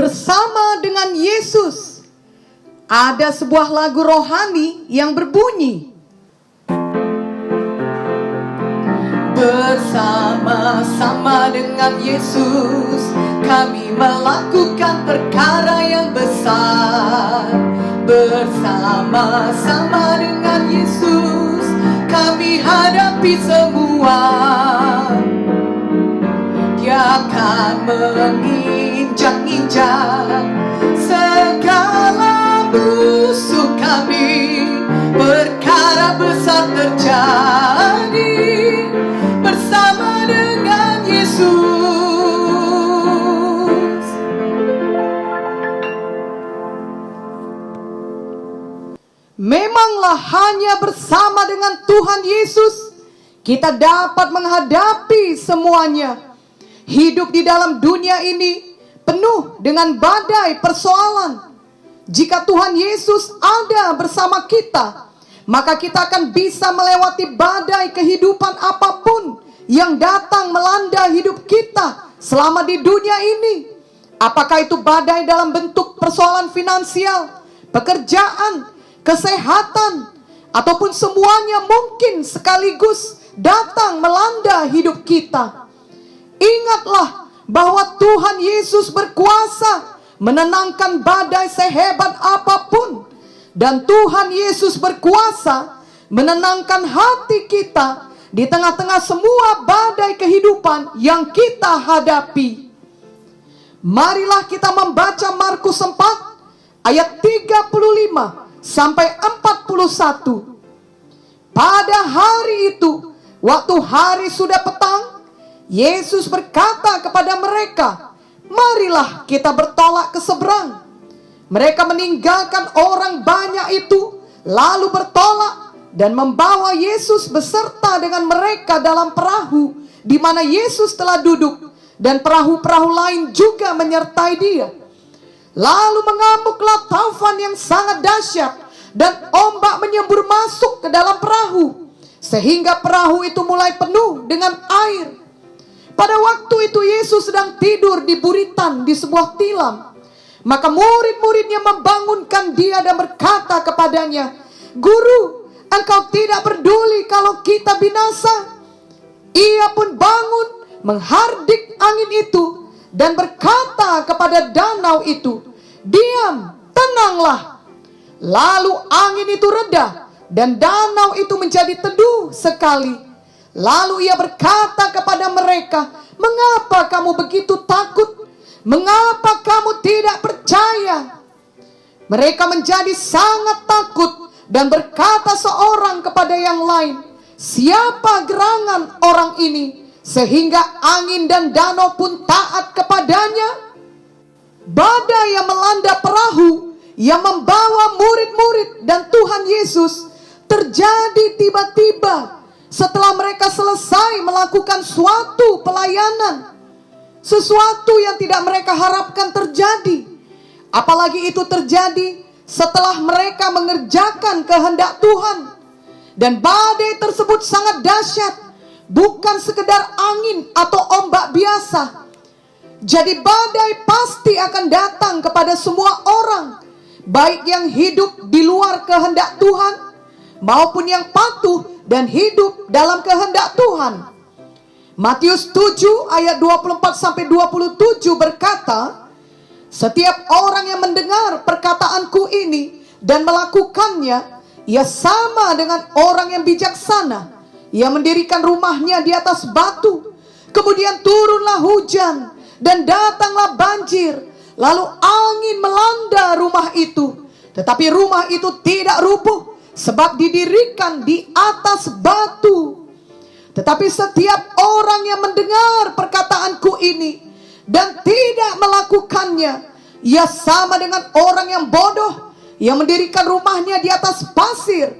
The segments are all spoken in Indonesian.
bersama dengan Yesus. Ada sebuah lagu rohani yang berbunyi, bersama-sama dengan Yesus kami melakukan perkara yang besar. Bersama-sama dengan Yesus kami hadapi semua. Dia akan menginjak-injak segala musuh kami. Perkara besar terjadi bersama dengan Yesus. Memanglah hanya bersama dengan Tuhan Yesus kita dapat menghadapi semuanya. Hidup di dalam dunia ini penuh dengan badai persoalan. Jika Tuhan Yesus ada bersama kita, maka kita akan bisa melewati badai kehidupan apapun yang datang melanda hidup kita selama di dunia ini. Apakah itu badai dalam bentuk persoalan finansial, pekerjaan, kesehatan, ataupun semuanya mungkin sekaligus datang melanda hidup kita. Ingatlah bahwa Tuhan Yesus berkuasa menenangkan badai sehebat apapun. Dan Tuhan Yesus berkuasa menenangkan hati kita di tengah-tengah semua badai kehidupan yang kita hadapi. Marilah kita membaca Markus 4 ayat 35 sampai 41. Pada hari itu, waktu hari sudah petang, Yesus berkata kepada mereka, marilah kita bertolak ke seberang. Mereka meninggalkan orang banyak itu, lalu bertolak dan membawa Yesus beserta dengan mereka dalam perahu di mana Yesus telah duduk, dan perahu-perahu lain juga menyertai dia. Lalu mengamuklah taufan yang sangat dahsyat, dan ombak menyembur masuk ke dalam perahu, sehingga perahu itu mulai penuh dengan air. Pada waktu itu Yesus sedang tidur di buritan di sebuah tilam. Maka murid-muridnya membangunkan dia dan berkata kepadanya, Guru, engkau tidak peduli kalau kita binasa? Ia pun bangun, menghardik angin itu, dan berkata kepada danau itu, diam, tenanglah. Lalu angin itu reda, dan danau itu menjadi teduh sekali. Lalu ia berkata kepada mereka, mengapa kamu begitu takut? Mengapa kamu tidak percaya? Mereka menjadi sangat takut dan berkata seorang kepada yang lain, siapa gerangan orang ini sehingga angin dan danau pun taat kepadanya? Badai yang melanda perahu yang membawa murid-murid dan Tuhan Yesus terjadi tiba-tiba setelah mereka selesai melakukan suatu pelayanan. Sesuatu yang tidak mereka harapkan terjadi. Apalagi itu terjadi setelah mereka mengerjakan kehendak Tuhan. Dan badai tersebut sangat dahsyat, bukan sekedar angin atau ombak biasa. Jadi badai pasti akan datang kepada semua orang, baik yang hidup di luar kehendak Tuhan maupun yang patuh dan hidup dalam kehendak Tuhan. Matius 7 ayat 24 sampai 27 berkata, setiap orang yang mendengar perkataanku ini dan melakukannya, ia sama dengan orang yang bijaksana. Ia mendirikan rumahnya di atas batu. Kemudian turunlah hujan dan datanglah banjir. Lalu angin melanda rumah itu. Tetapi rumah itu tidak rubuh, sebab didirikan di atas batu. Tetapi setiap orang yang mendengar perkataanku ini dan tidak melakukannya, ia sama dengan orang yang bodoh yang mendirikan rumahnya di atas pasir.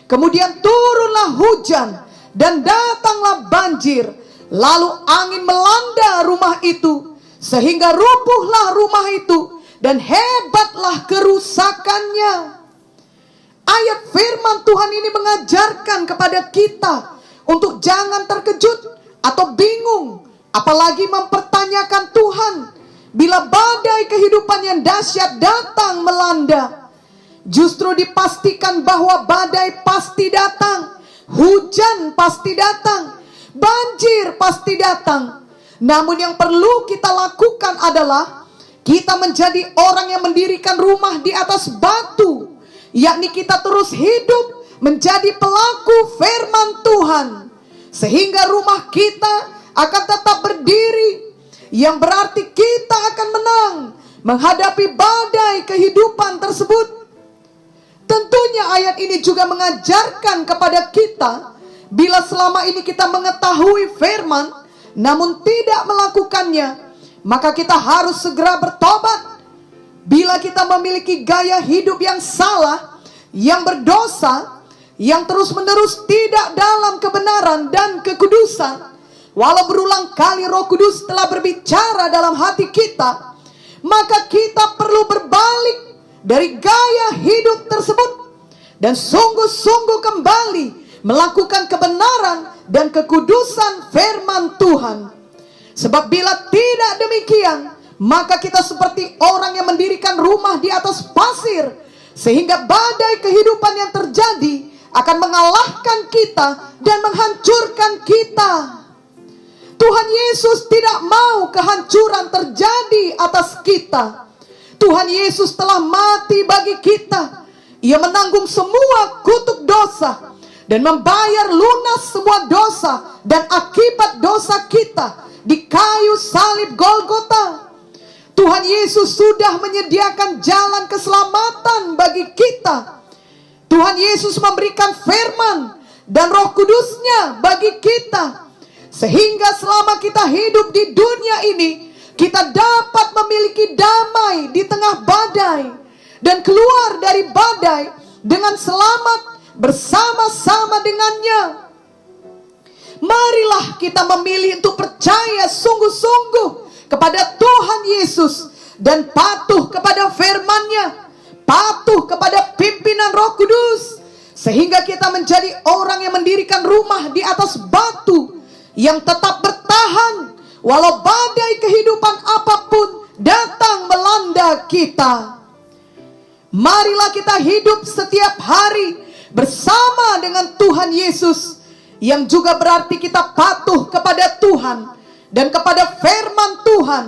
Kemudian turunlah hujan dan datanglah banjir. Lalu angin melanda rumah itu, sehingga rubuhlah rumah itu, dan hebatlah kerusakannya. Ayat firman Tuhan ini mengajarkan kepada kita untuk jangan terkejut atau bingung, apalagi mempertanyakan Tuhan. bila badai kehidupan yang dahsyat datang melanda, justru dipastikan bahwa badai pasti datang, hujan pasti datang, banjir pasti datang. Namun yang perlu kita lakukan adalah kita menjadi orang yang mendirikan rumah di atas batu, yakni kita terus hidup menjadi pelaku firman Tuhan, sehingga rumah kita akan tetap berdiri, yang berarti kita akan menang menghadapi badai kehidupan tersebut. Tentunya ayat ini juga mengajarkan kepada kita, bila selama ini kita mengetahui firman namun tidak melakukannya, maka kita harus segera bertobat. Bila kita memiliki gaya hidup yang salah, yang berdosa, yang terus-menerus tidak dalam kebenaran dan kekudusan, walau berulang kali Roh Kudus telah berbicara dalam hati kita, maka kita perlu berbalik dari gaya hidup tersebut dan sungguh-sungguh kembali melakukan kebenaran dan kekudusan firman Tuhan. Sebab bila tidak demikian, maka kita seperti orang yang mendirikan rumah di atas pasir, sehingga badai kehidupan yang terjadi akan mengalahkan kita dan menghancurkan kita. Tuhan Yesus tidak mau kehancuran terjadi atas kita. Tuhan Yesus telah mati bagi kita. Ia menanggung semua kutuk dosa dan membayar lunas semua dosa dan akibat dosa kita di kayu salib Golgota. Tuhan Yesus sudah menyediakan jalan keselamatan bagi kita. Tuhan Yesus memberikan firman dan Roh Kudus-Nya bagi kita, sehingga selama kita hidup di dunia ini, kita dapat memiliki damai di tengah badai dan keluar dari badai dengan selamat bersama-sama dengannya. Marilah kita memilih untuk percaya sungguh-sungguh kepada Tuhan Yesus dan patuh kepada firman-Nya, patuh kepada pimpinan Roh Kudus, sehingga kita menjadi orang yang mendirikan rumah di atas batu yang tetap bertahan walau badai kehidupan apapun datang melanda kita. Marilah kita hidup setiap hari bersama dengan Tuhan Yesus, yang juga berarti kita patuh kepada Tuhan dan kepada firman Tuhan.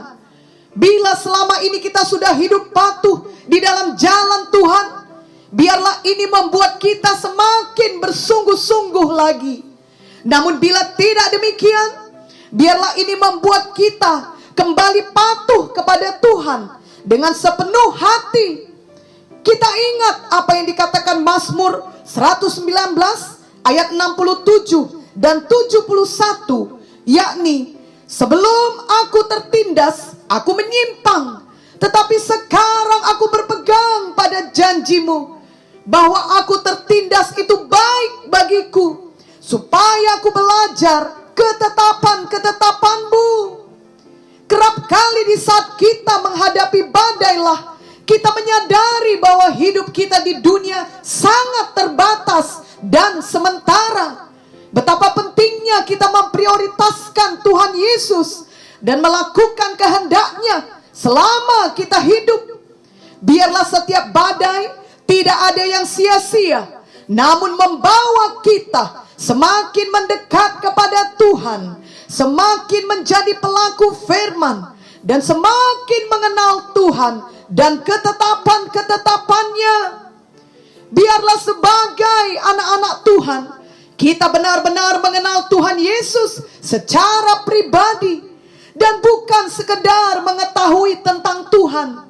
Bila selama ini kita sudah hidup patuh di dalam jalan Tuhan, biarlah ini membuat kita semakin bersungguh-sungguh lagi. Namun bila tidak demikian, biarlah ini membuat kita kembali patuh kepada Tuhan dengan sepenuh hati. Kita ingat apa yang dikatakan Mazmur 119 ayat 67 dan 71, yakni, sebelum aku tertindas, aku menyimpang, tetapi sekarang aku berpegang pada janji-Mu, bahwa aku tertindas itu baik bagiku, supaya aku belajar ketetapan-ketetapan-Mu. Kerap kali di saat kita menghadapi badailah, kita menyadari bahwa hidup kita di dunia sangat terbatas dan sementara. Betapa pentingnya kita memprioritaskan Tuhan Yesus dan melakukan kehendak-Nya selama kita hidup. Biarlah setiap badai tidak ada yang sia-sia, namun membawa kita semakin mendekat kepada Tuhan, semakin menjadi pelaku firman, dan semakin mengenal Tuhan dan ketetapan-ketetapan-Nya. Biarlah sebagai anak-anak Tuhan, kita benar-benar mengenal Tuhan Yesus secara pribadi, dan bukan sekedar mengetahui tentang Tuhan.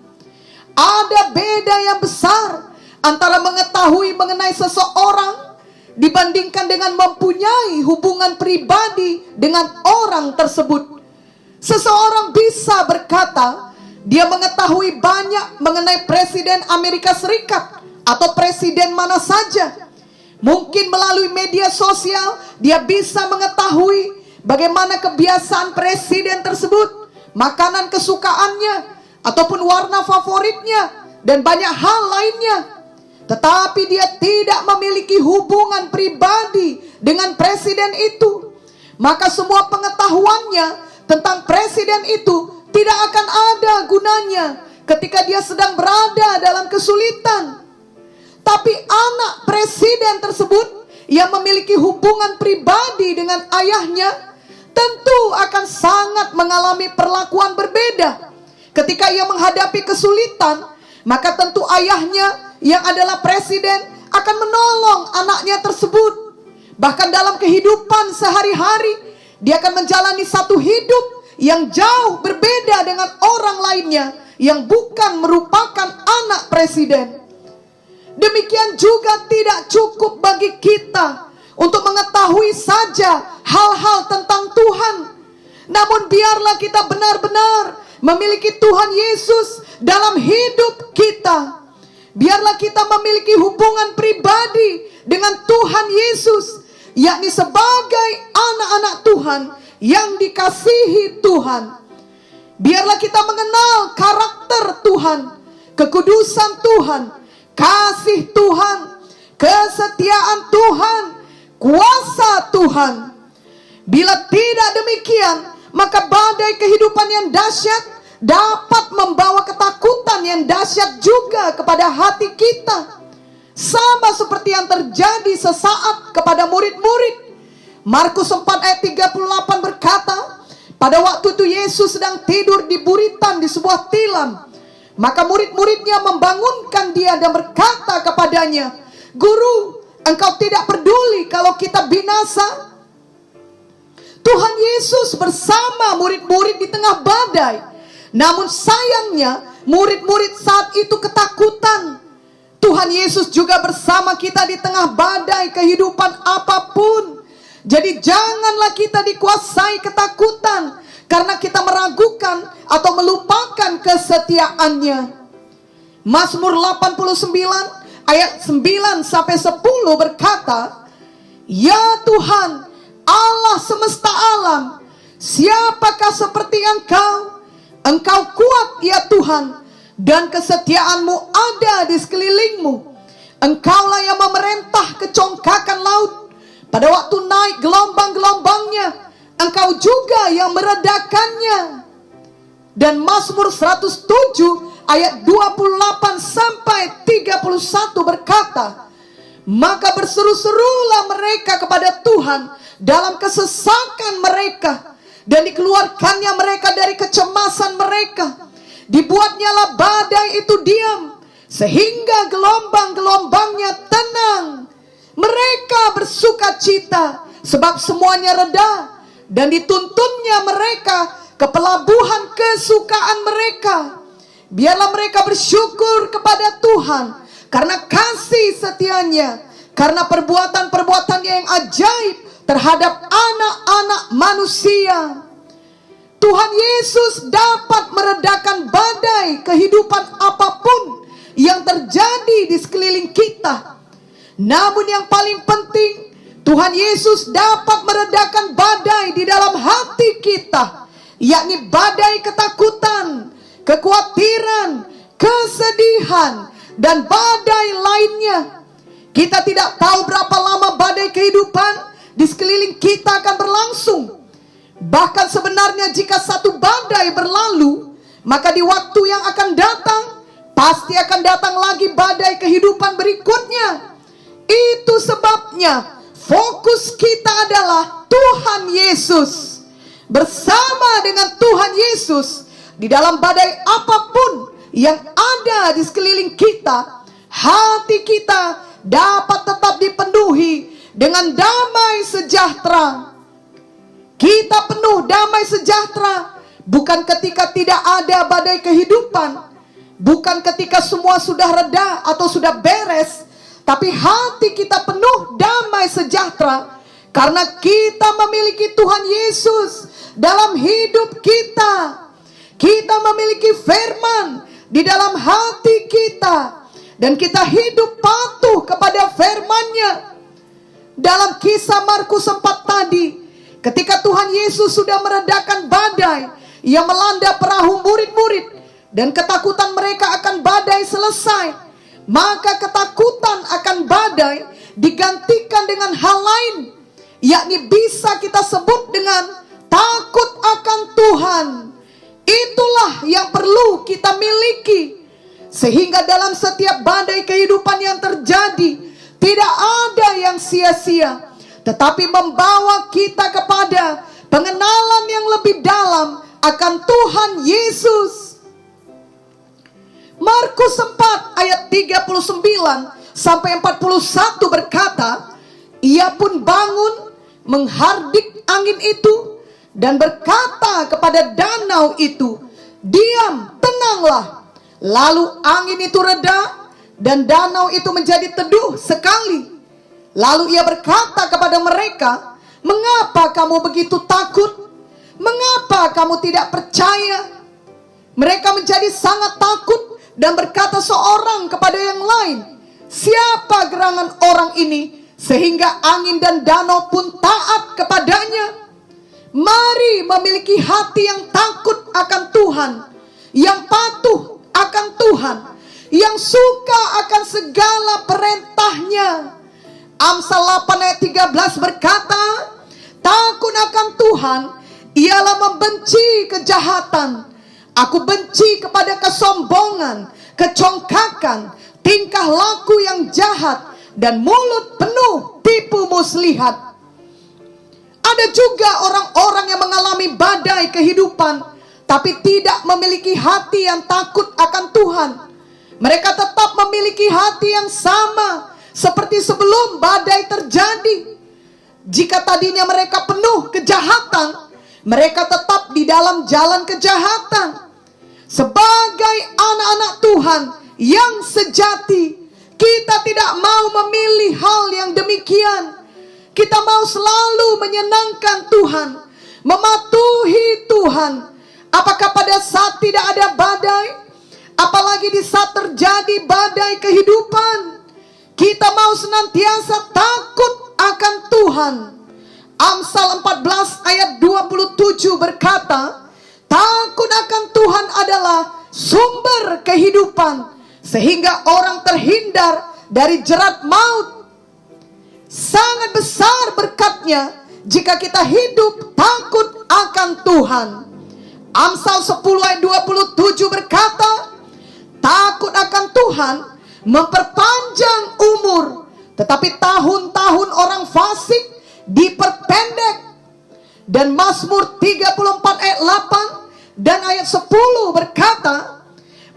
Ada beda yang besar antara mengetahui mengenai seseorang dibandingkan dengan mempunyai hubungan pribadi dengan orang tersebut. Seseorang bisa berkata dia mengetahui banyak mengenai Presiden Amerika Serikat atau presiden mana saja. Mungkin melalui media sosial dia bisa mengetahui bagaimana kebiasaan presiden tersebut, makanan kesukaannya, ataupun warna favoritnya, dan banyak hal lainnya. Tetapi dia tidak memiliki hubungan pribadi dengan presiden itu. Maka semua pengetahuannya tentang presiden itu tidak akan ada gunanya ketika dia sedang berada dalam kesulitan. Tapi anak presiden tersebut yang memiliki hubungan pribadi dengan ayahnya tentu akan sangat mengalami perlakuan berbeda. Ketika ia menghadapi kesulitan, maka tentu ayahnya yang adalah presiden akan menolong anaknya tersebut. Bahkan dalam kehidupan sehari-hari, dia akan menjalani satu hidup yang jauh berbeda dengan orang lainnya yang bukan merupakan anak presiden. Demikian juga tidak cukup bagi kita untuk mengetahui saja hal-hal tentang Tuhan. Namun biarlah kita benar-benar memiliki Tuhan Yesus dalam hidup kita. Biarlah kita memiliki hubungan pribadi dengan Tuhan Yesus, yakni sebagai anak-anak Tuhan yang dikasihi Tuhan. Biarlah kita mengenal karakter Tuhan, kekudusan Tuhan, kasih Tuhan, kesetiaan Tuhan, kuasa Tuhan. Bila tidak demikian, maka badai kehidupan yang dahsyat dapat membawa ketakutan yang dahsyat juga kepada hati kita. Sama seperti yang terjadi sesaat kepada murid-murid. Markus 4 ayat 38 berkata, pada waktu itu Yesus sedang tidur di buritan di sebuah tilam. Maka murid-muridnya membangunkan dia dan berkata kepadanya, "Guru, engkau tidak peduli kalau kita binasa?" Tuhan Yesus bersama murid-murid di tengah badai. Namun sayangnya murid-murid saat itu ketakutan. Tuhan Yesus juga bersama kita di tengah badai kehidupan apapun. Jadi janganlah kita dikuasai ketakutan karena kita meragukan atau melupakan kesetiaannya. Mazmur 89 ayat 9 sampai 10 berkata, "Ya Tuhan, Allah semesta alam, siapakah seperti Engkau? Engkau kuat ya Tuhan, dan kesetiaanmu ada di sekelilingmu. Engkaulah yang memerintah kecongkakan laut. Pada waktu naik gelombang-gelombangnya, Engkau juga yang meredakannya." Dan Mazmur 107 ayat 28 sampai 31 berkata, "Maka berseru-serulah mereka kepada Tuhan dalam kesesakan mereka, dan dikeluarkannya mereka dari kecemasan mereka. Dibuatnyalah badai itu diam, sehingga gelombang-gelombangnya tenang. Mereka bersuka cita, sebab semuanya reda, dan dituntunnya mereka ke pelabuhan kesukaan mereka. Biarlah mereka bersyukur kepada Tuhan, karena kasih setianya, karena perbuatan-perbuatannya yang ajaib terhadap anak-anak manusia." Tuhan Yesus dapat meredakan badai kehidupan apapun yang terjadi di sekeliling kita. Namun yang paling penting, Tuhan Yesus dapat meredakan badai di dalam hati kita, yakni badai ketakutan, kekhawatiran, kesedihan, dan badai lainnya. Kita tidak tahu berapa lama badai kehidupan di sekeliling kita akan berlangsung. Bahkan sebenarnya jika satu badai berlalu, maka di waktu yang akan datang, pasti akan datang lagi badai kehidupan berikutnya. Itu sebabnya fokus kita adalah Tuhan Yesus. Bersama dengan Tuhan Yesus, di dalam badai apapun yang ada di sekeliling kita, hati kita dapat tetap dipenuhi dengan damai sejahtera. Kita penuh damai sejahtera bukan ketika tidak ada badai kehidupan, bukan ketika semua sudah reda atau sudah beres, tapi hati kita penuh damai sejahtera karena kita memiliki Tuhan Yesus dalam hidup kita. Kita memiliki firman di dalam hati kita, dan kita hidup patuh kepada firman-Nya. Dalam kisah Markus 4 tadi, ketika Tuhan Yesus sudah meredakan badai yang melanda perahu murid-murid, dan ketakutan mereka akan badai selesai, maka ketakutan akan badai digantikan dengan hal lain, yakni bisa kita sebut dengan takut akan Tuhan. Itulah yang perlu kita miliki, sehingga dalam setiap badai kehidupan yang terjadi, tidak ada yang sia-sia, tetapi membawa kita kepada pengenalan yang lebih dalam akan Tuhan Yesus. Markus 4 ayat 39 sampai 41 berkata, ia pun bangun menghardik angin itu dan berkata kepada danau itu, diam, tenanglah. Lalu angin itu reda dan danau itu menjadi teduh sekali. Lalu ia berkata kepada mereka, mengapa kamu begitu takut? Mengapa kamu tidak percaya? Mereka menjadi sangat takut dan berkata seorang kepada yang lain, siapa gerangan orang ini sehingga angin dan danau pun taat kepadanya? Mari memiliki hati yang takut akan Tuhan, yang patuh akan Tuhan, yang suka akan segala perintahnya. Amsal 8 ayat 13 berkata, takut akan Tuhan ialah membenci kejahatan. Aku benci kepada kesombongan, kecongkakan, tingkah laku yang jahat, dan mulut penuh tipu muslihat. Ada juga orang-orang yang mengalami badai kehidupan, tapi tidak memiliki hati yang takut akan Tuhan. Mereka tetap memiliki hati yang sama seperti sebelum badai terjadi. Jika tadinya mereka penuh kejahatan, mereka tetap di dalam jalan kejahatan. Sebagai anak-anak Tuhan yang sejati, kita tidak mau memilih hal yang demikian. Kita mau selalu menyenangkan Tuhan, mematuhi Tuhan. Apakah pada saat tidak ada badai, apalagi di saat terjadi badai kehidupan, kita mau senantiasa takut akan Tuhan. Amsal 14 ayat 27 berkata, takut akan Tuhan adalah sumber kehidupan, sehingga orang terhindar dari jerat maut. Sangat besar berkatnya jika kita hidup takut akan Tuhan. Amsal 10 ayat 27 berkata, takut akan Tuhan memperpanjang umur, tetapi tahun-tahun orang fasik diperpendek. Dan Mazmur 34 ayat 8 dan ayat 10 berkata,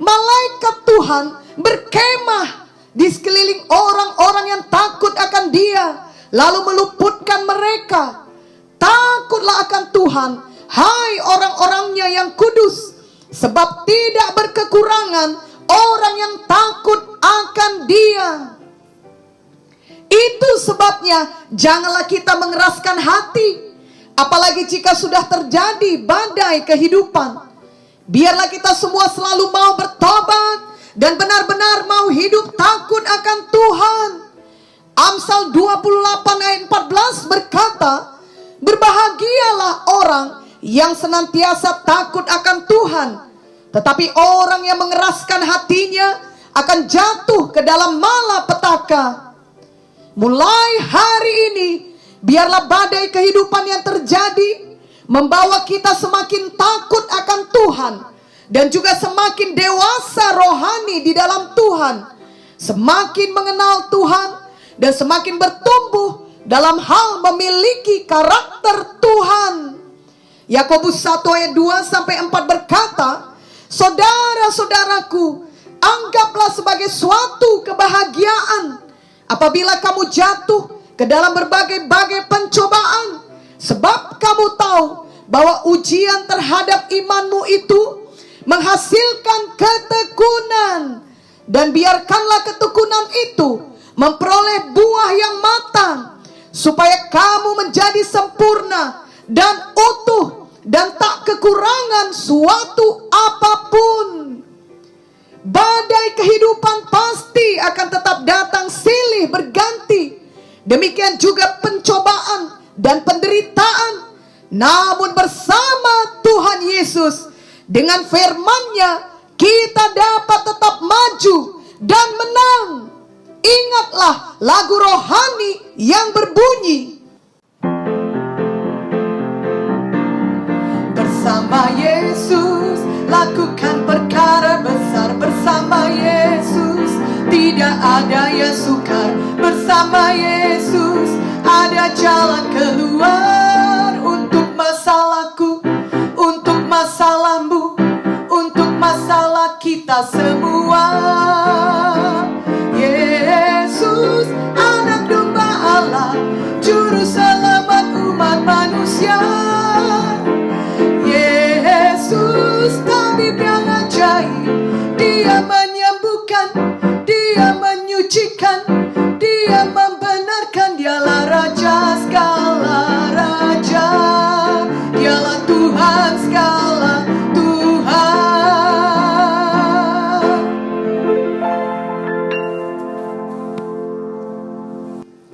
malaikat Tuhan berkemah di sekeliling orang-orang yang takut akan Dia, lalu meluputkan mereka. Takutlah akan Tuhan, hai orang-orangnya yang kudus, sebab tidak berkekurangan orang yang takut akan Dia. Itu sebabnya janganlah kita mengeraskan hati, apalagi jika sudah terjadi badai kehidupan. Biarlah kita semua selalu mau bertobat dan benar-benar mau hidup takut akan Tuhan. Amsal 28 ayat 14 berkata, berbahagialah orang yang senantiasa takut akan Tuhan, tetapi orang yang mengeraskan hatinya akan jatuh ke dalam malapetaka. Mulai hari ini, biarlah badai kehidupan yang terjadi membawa kita semakin takut akan Tuhan, dan juga semakin dewasa rohani di dalam Tuhan, semakin mengenal Tuhan, dan semakin bertumbuh dalam hal memiliki karakter Tuhan. Yakobus 1 ayat 2 sampai 4 berkata, saudara-saudaraku, anggaplah sebagai suatu kebahagiaan apabila kamu jatuh ke dalam berbagai-bagai pencobaan, sebab kamu tahu bahwa ujian terhadap imanmu itu menghasilkan ketekunan. Dan biarkanlah ketekunan itu memperoleh buah yang matang, supaya kamu menjadi sempurna dan utuh dan tak kekurangan suatu apapun. Badai kehidupan pasti akan tetap datang silih berganti. Demikian juga pencobaan dan penderitaan. Namun bersama Tuhan Yesus, dengan firman-Nya, kita dapat tetap maju dan menang. Ingatlah lagu rohani yang berbunyi, bersama Yesus lakukan perkara besar bersama Yesus. Tidak ada yang sukar bersama Yesus. Ada jalan keluar untuk masalahku, untuk masalahmu, untuk masalah kita semua. Yesus, anak domba Allah, juru selamat umat manusia. Yesus, tabib yang ajaib, Dia menyembuhkan, Dia menyucikan, Dia membenarkan. Dialah Raja segala raja, Dialah Tuhan segala Tuhan.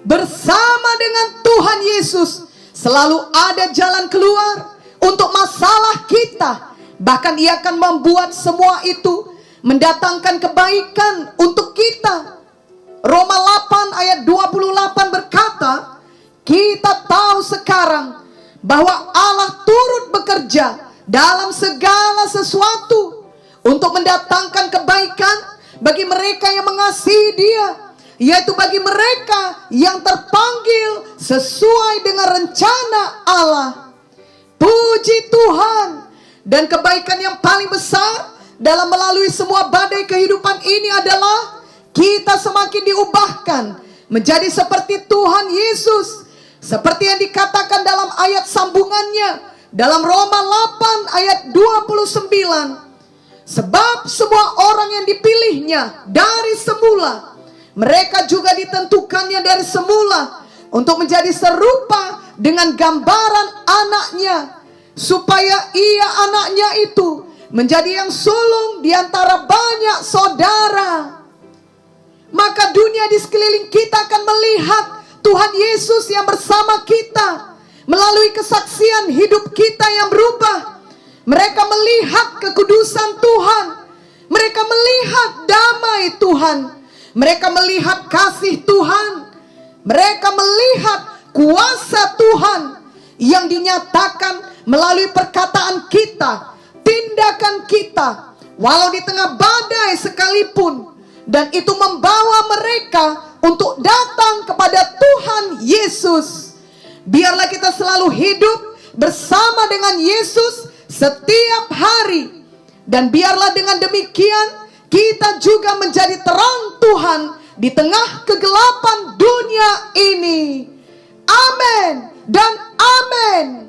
Bersama dengan Tuhan Yesus selalu ada jalan keluar untuk masalah kita. Bahkan Ia akan membuat semua itu mendatangkan kebaikan untuk kita. Roma 8 ayat 28 berkata, kita tahu sekarang bahwa Allah turut bekerja dalam segala sesuatu untuk mendatangkan kebaikan bagi mereka yang mengasihi Dia, yaitu bagi mereka yang terpanggil sesuai dengan rencana Allah. Puji Tuhan. Dan kebaikan yang paling besar dalam melalui semua badai kehidupan ini adalah kita semakin diubahkan menjadi seperti Tuhan Yesus. Seperti yang dikatakan dalam ayat sambungannya dalam Roma 8 ayat 29. Sebab semua orang yang dipilihnya dari semula, mereka juga ditentukannya dari semula untuk menjadi serupa dengan gambaran anaknya, supaya ia anaknya itu menjadi yang sulung di antara banyak saudara. Maka dunia di sekeliling kita akan melihat Tuhan Yesus yang bersama kita melalui kesaksian hidup kita yang berubah. Mereka melihat kekudusan Tuhan, mereka melihat damai Tuhan, mereka melihat kasih Tuhan, mereka melihat kuasa Tuhan yang dinyatakan melalui perkataan kita, tindakan kita, walau di tengah badai sekalipun. Dan itu membawa mereka untuk datang kepada Tuhan Yesus. Biarlah kita selalu hidup bersama dengan Yesus setiap hari. Dan biarlah dengan demikian kita juga menjadi terang Tuhan di tengah kegelapan dunia ini. Amin dan amin.